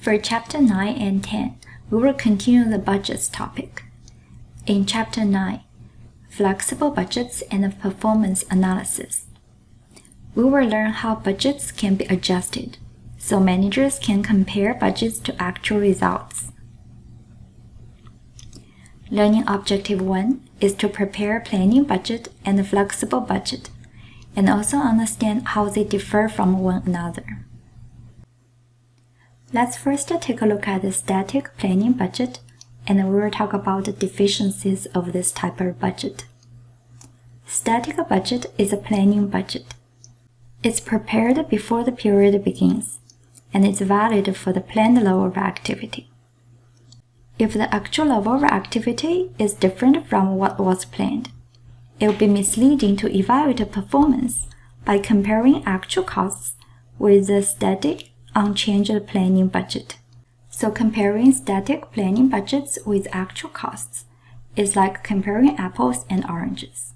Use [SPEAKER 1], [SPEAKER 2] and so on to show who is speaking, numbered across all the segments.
[SPEAKER 1] For Chapter 9 and 10, we will continue the budgets topic. In Chapter 9, Flexible Budgets and Performance Analysis, we will learn how budgets can be adjusted so managers can compare budgets to actual results. Learning Objective 1 is to prepare a planning budget and a flexible budget, and also understand how they differ from one another. Let's first take a look at the static planning budget, and we will talk about the deficiencies of this type of budget. Static budget is a planning budget. It's prepared before the period begins, and it's valid for the planned level of activity. If the actual level of activity is different from what was planned, it will be misleading to evaluate performance by comparing actual costs with the static, unchanged planning budget. So comparing static planning budgets with actual costs is like comparing apples and oranges.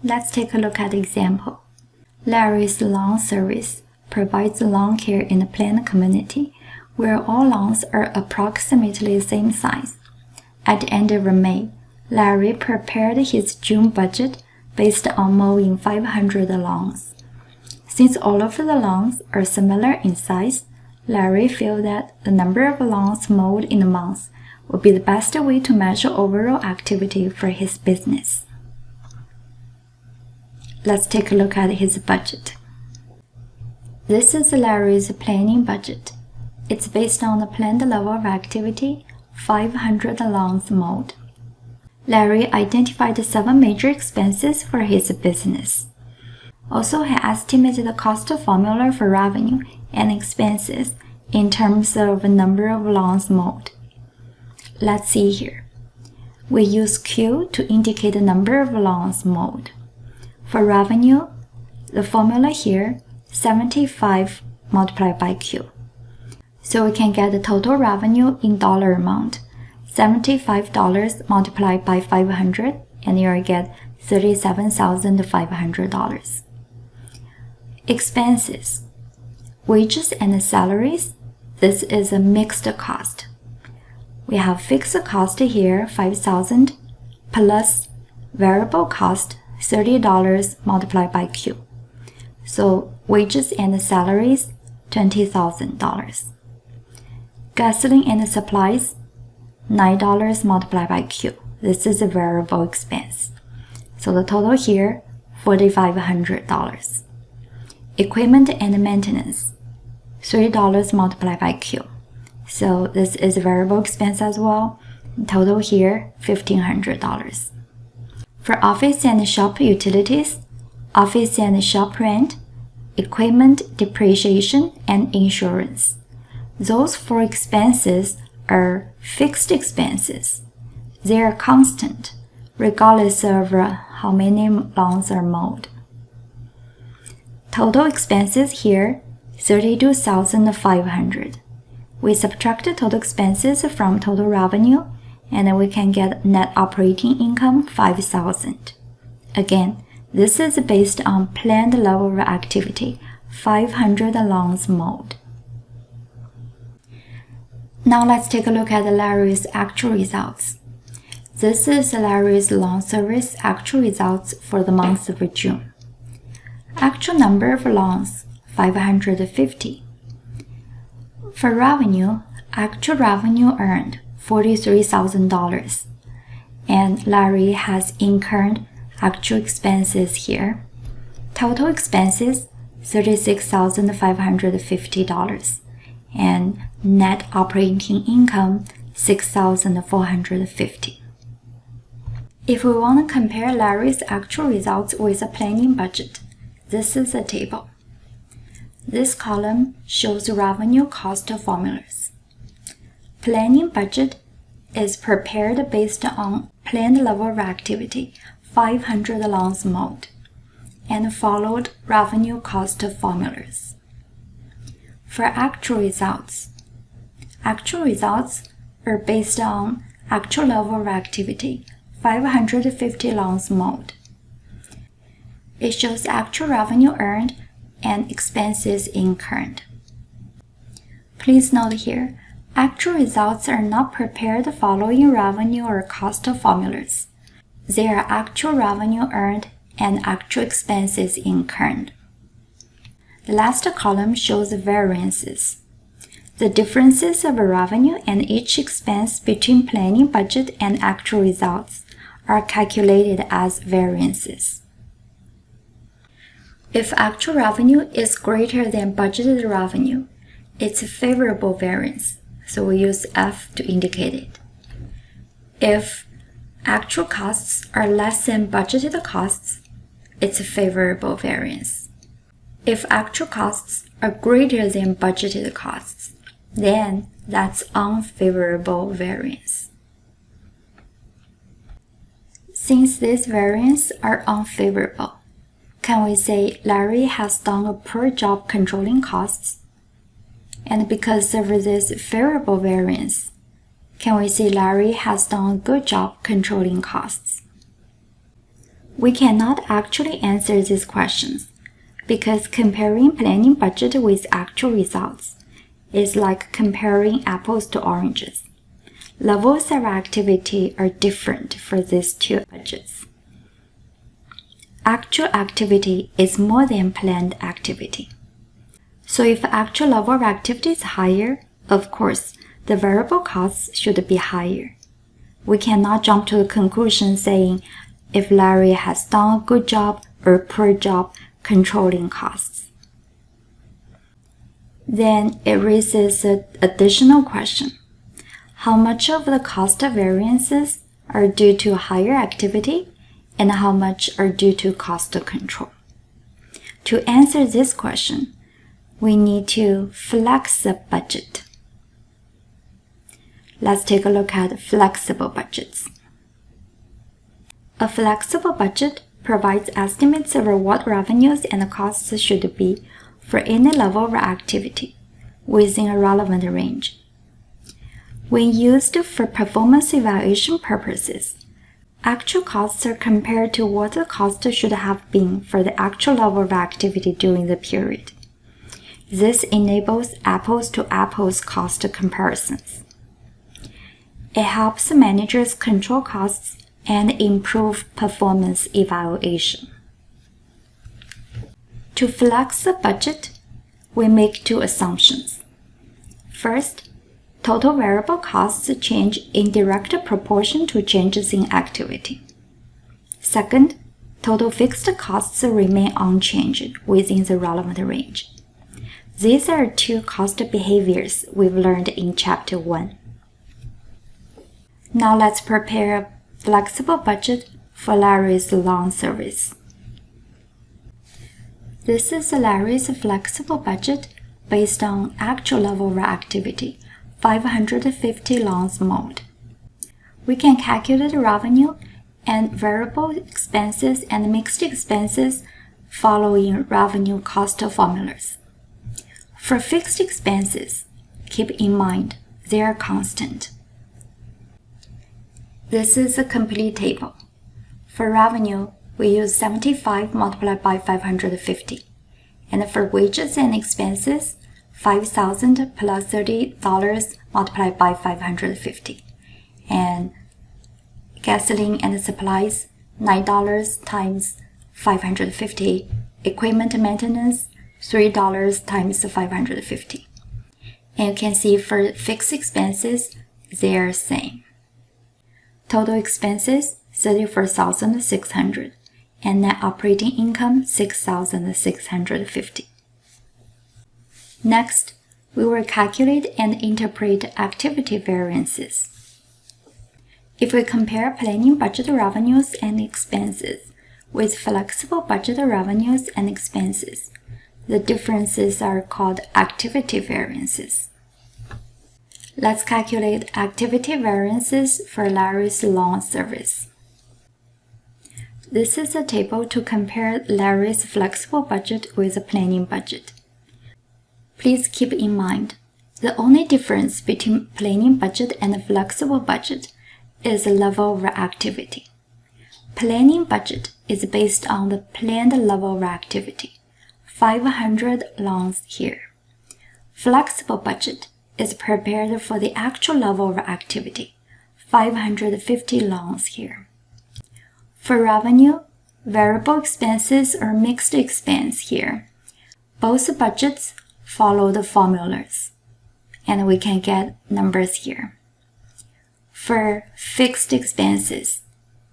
[SPEAKER 1] Let's take a look at the example. Larry's lawn service provides lawn care in a planned community where all lawns are approximately the same size. At the end of May, Larry prepared his June budget based on mowing 500 lawns. Since all of the lawns are similar in size, Larry felt that the number of lawns mowed in a month would be the best way to measure overall activity for his business. Let's take a look at his budget. This is Larry's planning budget. It's based on the planned level of activity, 500 lawns mowed. Larry identified 7 major expenses for his business. Also, he estimated the cost formula for revenue and expenses in terms of the number of lawns mowed. Let's see here. We use Q to indicate the number of lawns mowed. For revenue, the formula here, 75 multiplied by Q. So we can get the total revenue in dollar amount, $75 multiplied by 500, and you'll get $37,500. Expenses, wages and salaries. This is a mixed cost. We have fixed cost here, $5,000, plus variable cost, $30 multiplied by Q. So wages and salaries, $20,000. Gasoline and supplies, $9 multiplied by Q. This is a variable expense. So the total here, $4,500. Equipment and maintenance, $3 multiplied by Q. So this is a variable expense as well. Total here, $1,500. For office and shop utilities, office and shop rent, equipment depreciation, and insurance. Those 4 expenses are fixed expenses. They are constant, regardless of how many lawns are mowed. Total expenses here, $32,500. We subtract the total expenses from total revenue, and then we can get net operating income, $5,000. Again, this is based on planned level of activity, 500 lawns mowed. Now let's take a look at Larry's actual results. This is Larry's lawn service actual results for the month of June. Actual number of lawns, 550. For revenue, actual revenue earned, $43,000. And Larry has incurred actual expenses here. Total expenses, $36,550. And net operating income, $6,450. If we want to compare Larry's actual results with a planning budget, this is a table. This column shows revenue cost formulas. Planning budget is prepared based on planned level of activity, 500 lawns mowed, and followed revenue cost formulas. For actual results are based on actual level of activity, 550 lawns mowed. It shows actual revenue earned and expenses incurred. Please note here, actual results are not prepared following revenue or cost formulas. They are actual revenue earned and actual expenses incurred. The last column shows variances. The differences of revenue and each expense between planning budget and actual results are calculated as variances. If actual revenue is greater than budgeted revenue, it's a favorable variance, so we use F to indicate it. If actual costs are less than budgeted costs, it's a favorable variance. If actual costs are greater than budgeted costs, then that's unfavorable variance. Since these variances are unfavorable, can we say Larry has done a poor job controlling costs? And because of this favorable variance, can we say Larry has done a good job controlling costs? We cannot actually answer these questions because comparing planning budget with actual results is like comparing apples to oranges. Levels of activity are different for these two budgets. Actual activity is more than planned activity. So if actual level of activity is higher, of course, the variable costs should be higher. We cannot jump to the conclusion saying if Larry has done a good job or a poor job controlling costs. Then it raises an additional question. How much of the cost variances are due to higher activity and how much are due to cost control? To answer this question, we need to flex the budget. Let's take a look at flexible budgets. A flexible budget provides estimates of what revenues and costs should be for any level of activity within a relevant range. When used for performance evaluation purposes, actual costs are compared to what the cost should have been for the actual level of activity during the period. This enables apples-to-apples cost comparisons. It helps managers control costs and improve performance evaluation. To flex the budget, we make two assumptions. First, total variable costs change in direct proportion to changes in activity. Second, total fixed costs remain unchanged within the relevant range. These are two cost behaviors we've learned in Chapter 1. Now let's prepare a flexible budget for Larry's lawn service. This is Larry's flexible budget based on actual level of activity, 550 lawns mowed. We can calculate revenue and variable expenses and mixed expenses following revenue cost formulas. For fixed expenses, keep in mind they are constant. This is a complete table. For revenue, we use 75 multiplied by 550. And for wages and expenses, 5,000 plus $30 multiplied by 550. And gasoline and supplies, $9 times 550. Equipment maintenance, $3 times 550. And you can see for fixed expenses, they are the same. Total expenses, $34,600. And net operating income, $6,650. Next, we will calculate and interpret activity variances. If we compare planning budget revenues and expenses with flexible budget revenues and expenses, the differences are called activity variances. Let's calculate activity variances for Larry's lawn service. This is a table to compare Larry's flexible budget with a planning budget. Please keep in mind, the only difference between planning budget and a flexible budget is the level of activity. Planning budget is based on the planned level of activity, 500 lawns here. Flexible budget is prepared for the actual level of activity, 550 loans here. For revenue, variable expenses or mixed expense here. Both budgets follow the formulas, and we can get numbers here. For fixed expenses,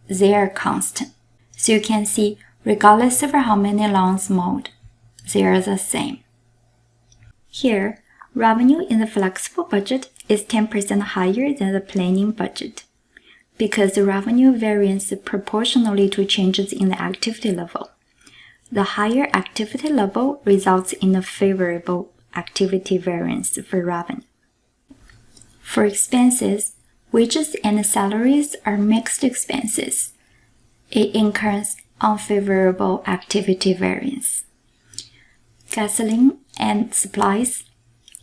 [SPEAKER 1] they are constant. So you can see, regardless of how many loans mowed, they are the same. Here, revenue in the flexible budget is 10% higher than the planning budget because the revenue varies proportionally to changes in the activity level. The higher activity level results in a favorable activity variance for revenue. For expenses, wages and salaries are mixed expenses. It incurs unfavorable activity variance. Gasoline and supplies,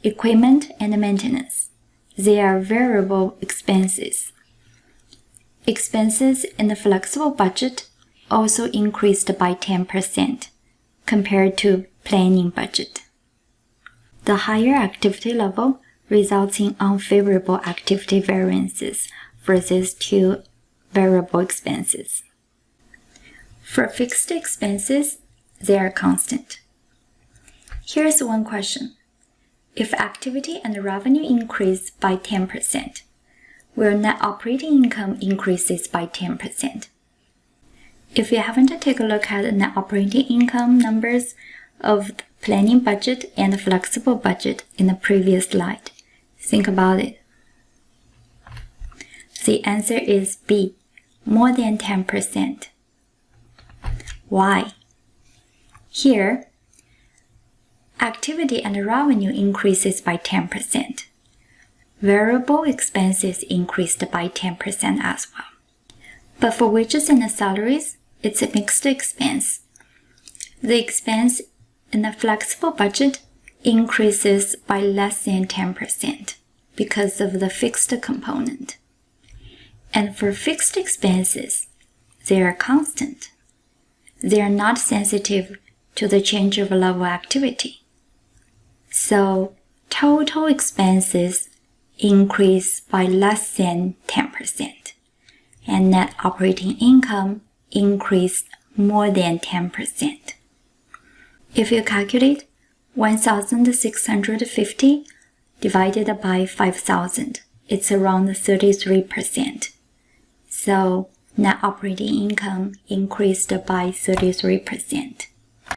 [SPEAKER 1] equipment and maintenance, they are variable expenses. Expenses in the flexible budget also increased by 10% compared to planning budget. The higher activity level results in unfavorable activity variances for these two variable expenses. For fixed expenses, they are constant. Here's one question. If activity and revenue increase by 10%, will net operating income increases by 10%? If you haven't taken a look at the net operating income numbers of the planning budget and the flexible budget in the previous slide, think about it. The answer is B, more than 10%. Why? Here, activity and revenue increases by 10%. Variable expenses increased by 10% as well. But for wages and salaries, it's a mixed expense. The expense in the flexible budget increases by less than 10% because of the fixed component. And for fixed expenses, they are constant. They are not sensitive to the change of level activity. So total expenses increase by less than 10%, and net operating income increased more than 10%. If you calculate 1,650 divided by 5,000, it's around 33%. So net operating income increased by 33%.